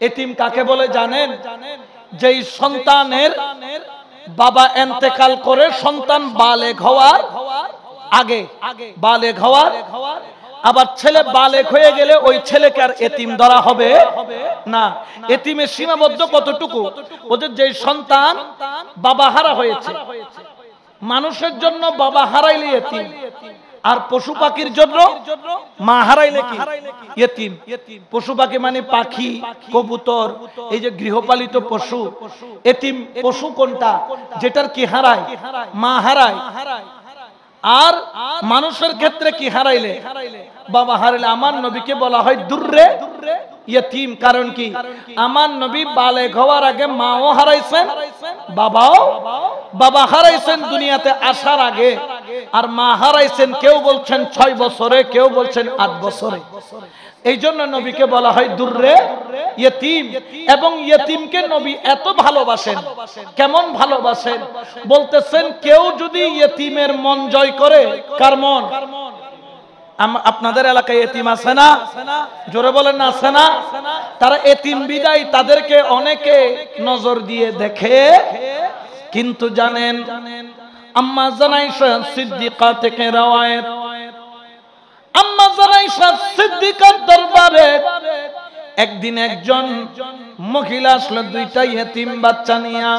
এতিম কাকে বলে জানেন? যেই সন্তানের বাবা ইন্তেকাল করে সন্তান বালেগ হওয়ার আগে, বালেগ হওয়ার, আবার ছেলে বালেগ হয়ে গেলে ওই ছেলেকে আর এতিম ধরা হবে না। এতিমের সীমাবদ্ধ কতটুকু? ওদের যে সন্তান বাবা হারা হয়েছে, মানুষের জন্য বাবা হারাইলে এতিম, আর পশু পাখির জন্য মা হারাইলে কি এতিম। পশু পাখি মানে পাখি, কবুতর, এই যে গৃহপালিত পশু। এতিম পশু কোনটা? যেটার কি হারায়? মা হারায়। আর মানুষের ক্ষেত্রে কি হারাইলে? বাবা হারাইলে। আমার নবীকে বলা হয় দুররে ইয়তিম। কারণ কি? আমার নবী বালেগ হওয়ার আগে মাও হারাইছেন, বাবা হারাইছেন দুনিয়াতে আসার আগে, আর মা হারাইছেন কেউ বলছেন 6 বছরে, কেউ বলছেন 8 বছরে। এই জন্য নবীকে বলা হয় দুররে ইয়তিম। এবং ইয়তিমকে নবী এত ভালোবাসেন। কেমন ভালোবাসেন? বলতেছেন কেউ যদি ইয়তিমের মন জয় করে, কার মন? আপনাদের এলাকায় এতিম আছে না? জোরে বলেন না, আছে না? তারা এতিম বিদায় তাদেরকে অনেকে নজর দিয়ে দেখে, কিন্তু জানেন আম্মা জান আয়েশা সিদ্দিকা থেকে রওয়ায়াত, আম্মা জান আয়েশা সিদ্দিকার দরবারে একদিন একজন মহিলা আসলো 2টা ইতিম বাচ্চা নিয়া।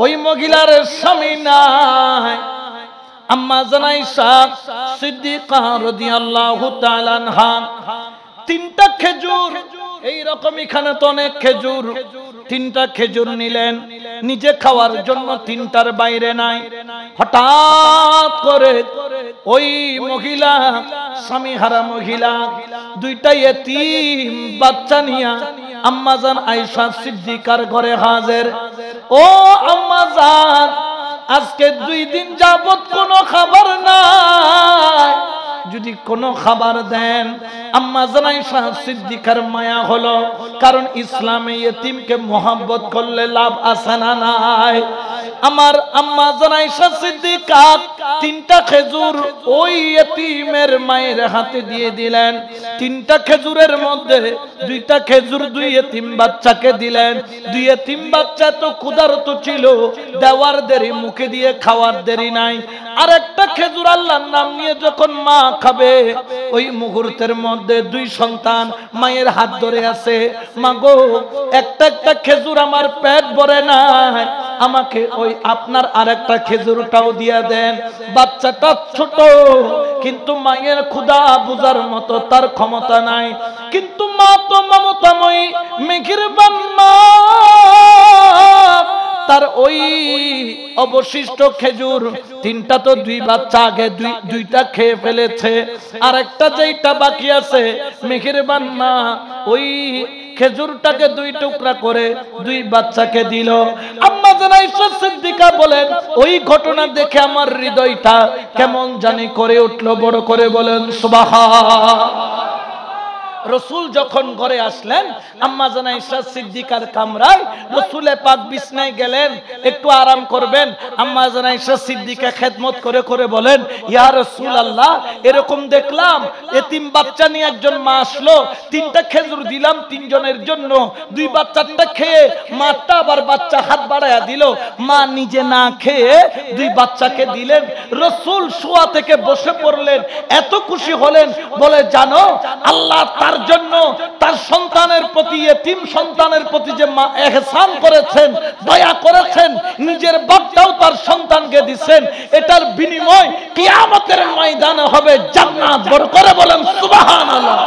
ওই মহিলার স্বামী নাই। আম্মা জান আয়েশা সিদ্দিকা রাদিয়াল্লাহু তাআলা আনহা 3টা খেজুর, এই রকম এখানে তো অনেক খেজুর, 3টা খেজুর নিলেন নিজে খাওয়ার জন্য, 3টার বাইরে নাই। হঠাৎ করে ওই মহিলা, স্বামী হারা মহিলা, 2টা ইতিম বাচ্চা নিয়া আম্মা জান আয়েশা সিদ্দিকার ঘরে হাজির। ও আম্মা জান, আজকে 2 দিন যাবত কোনো খাবার নাই, যদি কোনো খাবার দেন। আম্মা জান আয়েশা সিদ্দিকার মায়া হলো, কারণ ইসলামে ইতিমকে মোহাব্বত করলে লাভ আছে না নাই? আমার আম্মা জান আয়েশা সিদ্দিকা 3টা খেজুর ওই ইতিমের মায়ের হাতে দিয়ে দিলেন। 3টা খেজুরের মধ্যে 2টা খেজুর 2 ইতিম বাচ্চাকে দিলেন। 2 ইতিম বাচ্চা তো ক্ষুধার্ত ছিল, দেওয়ার দেরি, মুখে দিয়ে খাওয়ার দেরি নাই। আর একটা খেজুর আল্লাহর নাম নিয়ে যখন মা খাবে, ওই মুহূর্তের মধ্যে 2 সন্তান মায়ের হাত ধরে আছে, মা গো একটা একটা খেজুর আমার পেট ভরে নাই, আমাকে ওই আপনার আরেকটা খেজুরটাও দিয়া দেন। বাচ্চাটা ছোট, কিন্তু মায়ের ক্ষুধা বুঝার মতো তার ক্ষমতা নাই, কিন্তু মা তো মমতাময়ী, মেহেরবান মা, তার ওই অবশিষ্ট খেজুর 3টা তো 2 বাচ্চা আগে 2টা খেয়ে ফেলেছে, আর একটা যেটা বাকি আছে, মেহেরবান মা ওই খেজুরটাকে 2 টুকরা করে 2 বাচ্চাকে দিল। আম্মা জান আয়েশা সিদ্দিকা বলেন, ওই ঘটনা দেখে আমার হৃদয়টা কেমন জানি করে উঠলো। বড় করে বলেন সুবহানাল্লাহ। রসুল যখন ঘরে আসলেন, আম্মা জান আয়েশা সিদ্দিকার কামরায় রসুলে পাক বিছনায় গেলেন, একটু আরাম করবেন। আম্মা জান আয়েশা সিদ্দিকা খেদমত করে করে বলেন, ইয়া রাসূলুল্লাহ, এরকম দেখলাম এতিম বাচ্চা নিয়ে একজন মা আসলো, 3টা খেজুর দিলাম 3 জনের জন্য, 2 বাচ্চাটা খেয়ে মাটা আবার বাচ্চা হাত বাড়ায়া দিল, মা নিজে না খেয়ে 2 বাচ্চাকে দিলেন। রসুল শোয়া থেকে বসে পড়লেন, এত খুশি হলেন, বলে জানো আল্লাহ তার জন্য তার সন্তানের প্রতি, এতিম সন্তানের প্রতি যে মা ইহসান করেছেন, দয়া করেছেন, নিজের বাপটাও তার সন্তানকে দিবেন, এটার বিনিময় কিয়ামতের ময়দানে হবে জান্নাত। বড় করে বলেন সুবহানাল্লাহ।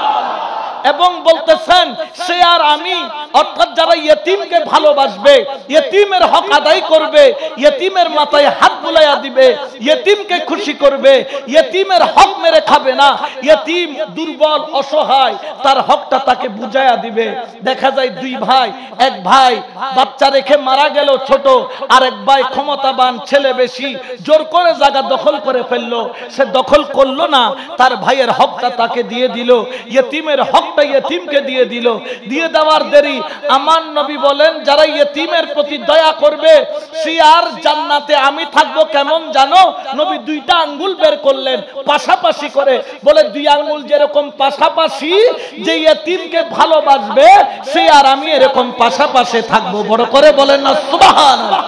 এবং বলতেছেন সে আর আমি, অর্থাৎ যারা ইতিমকে ভালোবাসবে, ইতিমের হক আদায় করবে, ইতিমের মাথায় হাত বুলাইয়া দিবে, ইতিমকে খুশি করবে, ইতিমের হক মেরে খাবে না, ইতিম দুর্বল অসহায়, তার হকটা তাকে বুঝাইয়া দিবে। দেখা যায় 2 ভাই, এক ভাই বাচ্চা রেখে মারা গেল ছোট, আর এক ভাই ক্ষমতাবান, ছেলে বেশি, জোর করে জায়গা দখল করে ফেললো। সে দখল করলো না, তার ভাইয়ের হকটা তাকে দিয়ে দিল, ইতিমের হক হকটা ইয়েতিমকে দিয়ে দিল। দিয়ে দেওয়ার দেরি আমার নবী বলেন যারা ইয়েতিমের প্রতি দয়া করবে সে আর জান্নাতে আমি থাকবো কেমন জানো? নবী দুইটা আঙ্গুল বের করলেন পাশাপাশি করে, বলে দুই আঙ্গুল যেরকম পাশাপাশি যে ইয়েতিমকে ভালোবাসবে সে আর আমি এরকম পাশাপাশি থাকবো। বড় করে বলেন না সুবহানাল্লাহ।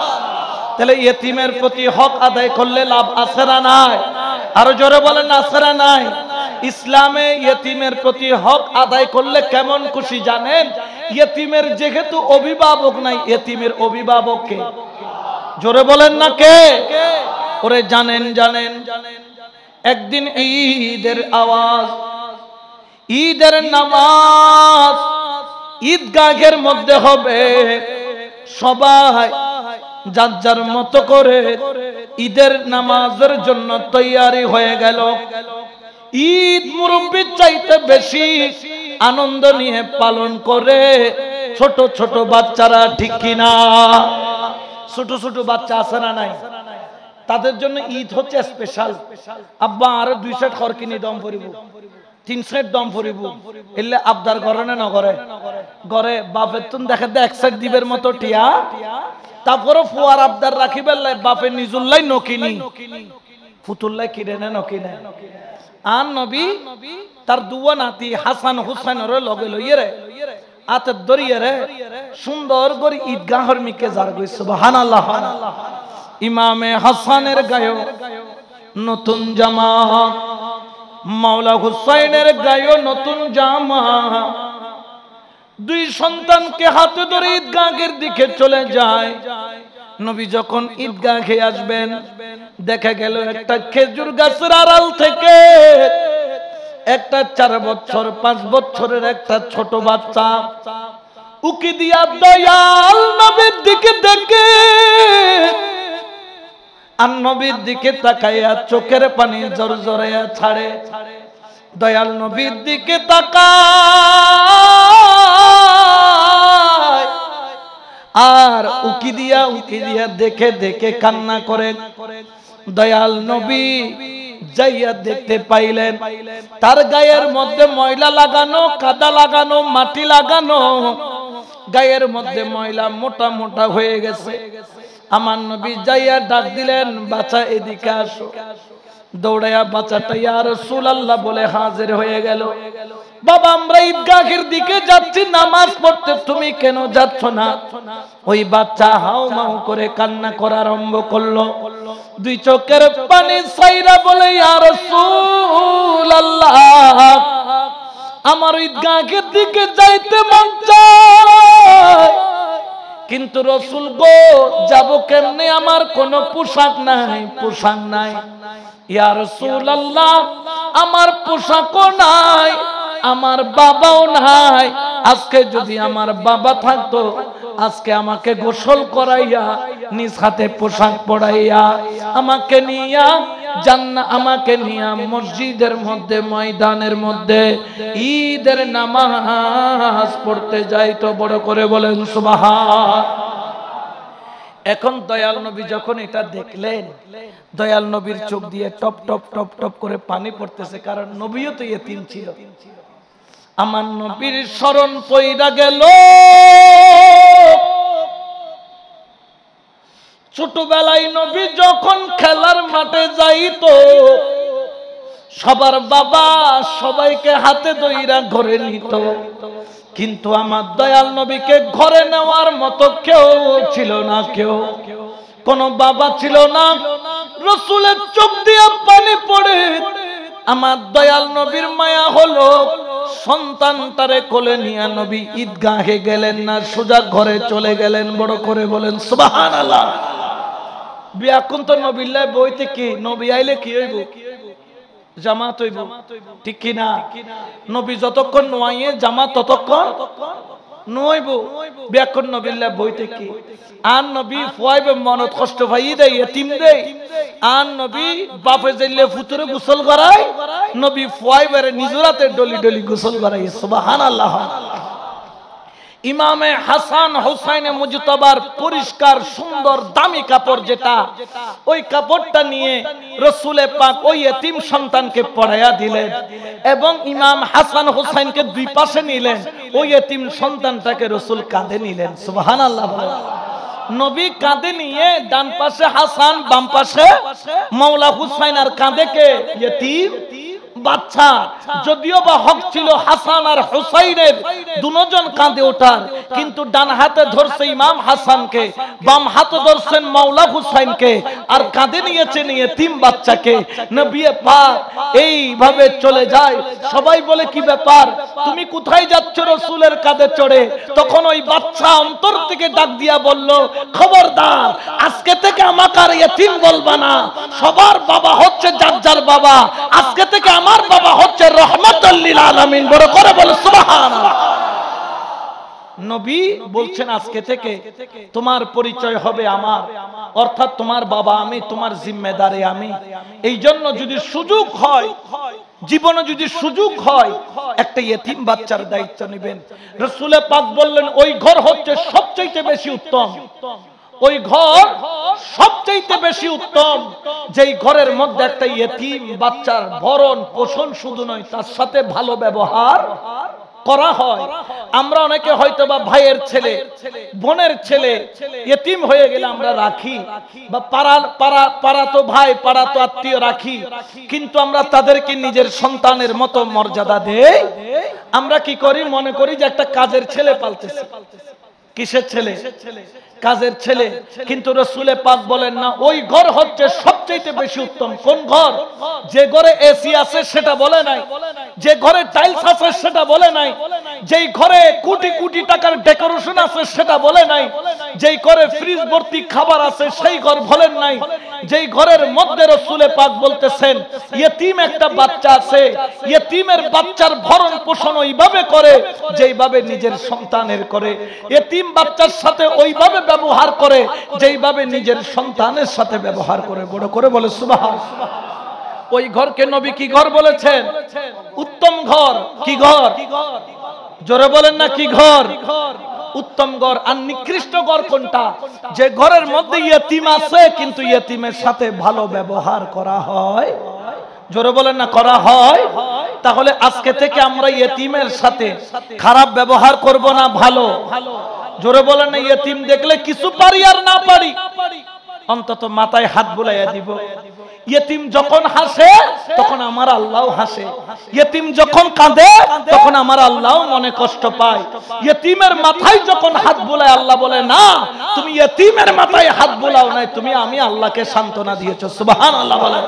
তাহলে ইয়েতিমের প্রতি হক আদায় করলে লাভ আছে না নাই? আরো জোরে বলেন আছে না নাই? ইসলামে ইয়েতিমের প্রতি হক আদায় করলে কেমন খুশি জানেন? ইয়েতিমের যেহেতু অভিভাবক নাই, ইয়েতিমের অভিভাবক কে? জোরে বলেন না কে? ওরে জানেন জানেন একদিন ঈদের আওয়াজ, ঈদের নামাজ ঈদগাহের মধ্যে হবে। সবাই যার যার মতো করে ঈদের নামাজের জন্য তৈয়ারি হয়ে গেল। ঈদ মুরব্বির চাইতে বেশি আনন্দ নিয়ে পালন করে ছোট ছোট বাচ্চারা, ঠিক কিনা? ছোট ছোট বাচ্চা আছে না নাই? তাদের জন্য ঈদ হচ্ছে স্পেশাল। আব্বা আর 2 সেট খর কিনি দম পরিব, 3 সেট দম পরিব, এলে আবদার করে না নগরে গরে বাপের তুন দেখে দে 1 সেট দিবের মতো টিয়া, তারপরে ফুয়ার আবদার রাখিবেন বাপের নিজুল্লাই নকিনি ফুতুল্লাই কিনে না নকিনে। আর নবী তার দুয়া নাতি হাসান হুসাইনের লগে লইয়ে রে আতের দরিয়ে রে সুন্দর করে ঈদগাহর মিকে যার গই। সুবহানাল্লাহ। ইমামে হাসানের গায়ে নতুন জামা, মাওলা হুসাইনের গায়ে নতুন জামা। 2 সন্তানকে হাতে ধরে ঈদগাহের দিকে চলে যায়। নবী যখন ঈদগাহে আসবেন দেখা গেল একটা খেজুর গাছের আড়াল থেকে একটা 4 বছর 5 বছরের একটা ছোট বাচ্চা উকি দিয়া দয়াল নবীর দিকে দেখে, আর নবীর দিকে তাকাইয়া চোখের পানি জড়জড়াইয়া ছাড়ে। দয়াল নবীর দিকে তাকায় আর উকি দিয়া দেখে দেখে কান্না করে। দয়াল নবী যাইয়া দেখতে পাইলেন তার গায়ের মধ্যে ময়লা লাগানো, কাদা লাগানো, মাটি লাগানো, গায়ের মধ্যে ময়লা মোটা মোটা হয়ে গেছে। আমার নবী যাইয়া ডাক দিলেন, বাচ্চা এদিকে আসো। দৌড়াইয়া বাচ্চাটা ইয়া রাসূলুল্লাহ বলে হাজির হয়ে গেল। বাবা আমরা ঈদগাহের দিকে যাচ্ছি নামাজ পড়তে, তুমি কেন যাচ্ছ না? ওই বাচ্চা হাউ মাউ করে কান্না করা আরম্ভ করলো। 2 চোখের পানি ছাইরা বলে ইয়া রাসূলুল্লাহ আমার ঈদগাহের দিকে যাইতে মন চায়, কিন্তু রাসূল গো যাব কেমনে? আমার কোনো পোশাক নাই, পোশাক নাই। ইয়া রাসূলুল্লাহ আমার পোশাকও নাই, আমার বাবাও নাই। আজকে যদি আমার বাবা থাকতো আজকে আমাকে গোসল করাইয়া নিজ হাতে পোশাক পরাইয়া আমাকে নিয়া আমাকে নিয়া মসজিদের মধ্যে ময়দানের মধ্যে ঈদের নামাজ পড়তে যাইতো। বড় করে বলেন সুবহান। এখন দয়াল নবী যখন এটা দেখলেন, দয়াল নবীর চোখ দিয়ে টপ টপ টপ টপ করে পানি পড়তেছে, কারণ নবীও তো ইয়েতিম ছিল। আমার নবীর স্মরণ পইরা গেল ছোটবেলায় নবী যখন খেলার মাঠে যাইতো সবার বাবা সবাইকে হাতে ধইরা ঘরে নিত, কিন্তু আমার দয়াল নবীকে ঘরে নেওয়ার মতো কেউ ছিল না, কেউ কোনো বাবা ছিল না। রাসূলের চোখ দিয়ে পানি পড়ে আমার দয়াল নবীর মায়া হলো। সন্তানটারে কোলে নিয়ে নবী ঈদগাহে গেলেন না, সোজা ঘরে চলে গেলেন। বড় করে বলেন সুবহানাল্লাহ। বিয়াকুন তো নবিল্লাহ বইতে কি নবী আইলে কি হইব? জামাত হইব, ঠিক কি না? নবী যতক্ষণ নোয়াইয়ে জামাত ততক্ষণ নইব। বিয়াকুন নবিল্লাহ বইতে কি আর নবী ফুয়াইবে মনত কষ্ট পাই দেয়, এতিম দেয়। আর নবী বাপে যাইলে ফুতুরে গোসল করায়, নবী ফুয়াইবারে নিজরাতে ডলি ডলি গোসল করায়। সুবহানাল্লাহ। ইমামে হাসান হুসাইনে মুজতবার পরিষ্কার সুন্দর দামি কাপড় যেটা, ওই কাপড়টা নিয়ে রাসূলে পাক ওই এতিম সন্তানকে পরাইয়া দিলেন এবং ইমাম হাসান হুসাইনকে দুই পাশে নিলেন, ওই এতিম সন্তানটাকে রাসূল কাঁধে নিলেন। সুবহানাল্লাহ। নবী কাঁধে নিয়ে ডান পাশে হাসান, বাম পাশে মাওলা হুসাইন, আর কাঁধে কে? ইতিম বাচ্চা। যদিও বা হক ছিল হাসান আর হুসাইনের দুজন কাঁধে ওঠার, কিন্তু ডান হাতে ধরছে ইমাম হাসানকে, বাম হাতে ধরছেন মাওলা হুসাইনকে, আর কাঁধে নিয়েছেন ইতিম বাচ্চাকে। নবী পাক এইভাবে চলে যায়। সবাই বলে কি ব্যাপার, তুমি কোথায় যাচ্ছ রাসূলের কাঁধে চড়ে? তখন ওই বাচ্চা অন্তর থেকে ডাক দিয়া বলল, খবরদার, আজকে থেকে আমাকে আর ইতিম বলবা না, সবার বাবা হচ্ছে যার যার বাবা, আজকে থেকে আমার বাবা হচ্ছে রহমাতুল লিল আলামিন। বড় করে বলে সুবহানাল্লাহ। নবী বলছেন আজকে থেকে তোমার পরিচয় হবে আমার, অর্থাৎ তোমার বাবা আমি, তোমার জিম্মেদারি আমি। এই জন্য যদি সুযোগ হয়, জীবনে যদি সুযোগ হয়, একটা ইতিম বাচ্চার দায়িত্ব নেবেন। রাসূলে পাক বললেন ওই ঘর হচ্ছে সবচেয়ে বেশি উত্তম, ওই ঘর সবচেয়ে বেশি উত্তম যেই ঘরের মধ্যে একটা ইতিম বাচ্চার ভরণ পোষণ শুধু নয়, তার সাথে ভালো ব্যবহার করা হয়। আমরা অনেকে হয়তোবা ভাইয়ের ছেলে, বোনের ছেলে ইতিম হয়ে গেলে আমরা রাখি, বা পাড়া তো ভাই, পাড়া তো আত্মীয় রাখি, কিন্তু আমরা তাদেরকে নিজের সন্তানের মতো মর্যাদা দেই। আমরা কি করি, মনে করি যে একটা কাজের ছেলে পালতেছে। কিসের ছেলে? কাজের ছেলে। কিন্তু রাসূলে পাক বলেন না, ওই ঘর হচ্ছে সবচেয়ে বেশি উত্তম। কোন ঘর? যে ঘরে এসি আছে সেটা বলে নাই, যে ঘরে টাইলস আছে সেটা বলে নাই, যেই ঘরে কোটি কোটি টাকার ডেকোরেশন আছে সেটা বলে নাই, যেই ঘরে ফ্রিজ ভর্তি খাবার আছে সেই ঘর বলেন নাই, যেই ঘরের মধ্যে রাসূলে পাক বলতেছেন ইতিম একটা বাচ্চা আছে, ইতিমের বাচ্চার ভরণ পোষণ ওইভাবে করে যেইভাবে নিজের সন্তানের করে, ইতিম বাচ্চার সাথে ওইভাবে ব্যবহার করে যেইভাবে নিজের সন্তানের সাথে ব্যবহার করে। বড় করে বলে সুবহানাল্লাহ। ওই ঘরকে নবী কি ঘর বলেছেন? উত্তম ঘর। কি ঘর? জোরে বলেন না, কি ঘর? উত্তম ঘর। আর নিকৃষ্ট ঘর কোনটা? যে ঘরের মধ্যে ইতিম আছে কিন্তু ইতিমের সাথে ভালো ব্যবহার করা হয়। জোরে বলেন না, করা হয়। তাহলে আজকে থেকে আমরা ইতিমের সাথে খারাপ ব্যবহার করব না, ভালো? জোরে বলেন না, ইতিম দেখলে কিছু পারি আর না পারি অন্তত মাথায় হাত বুলাইয়া দিব। ইতিম যখন হাসে তখন আমার আল্লাহ হাসে, ইতিম যখন কাঁদে তখন আমার আল্লাহ মনে কষ্ট পায়। ইতিমের মাথায় যখন হাত বুলায় আল্লাহ বলে না, তুমি ইতিমের মাথায় হাত বুলাও নাই, তুমি আমি আল্লাহকে সান্ত্বনা দিয়েছো। সুবহানাল্লাহ বলেন।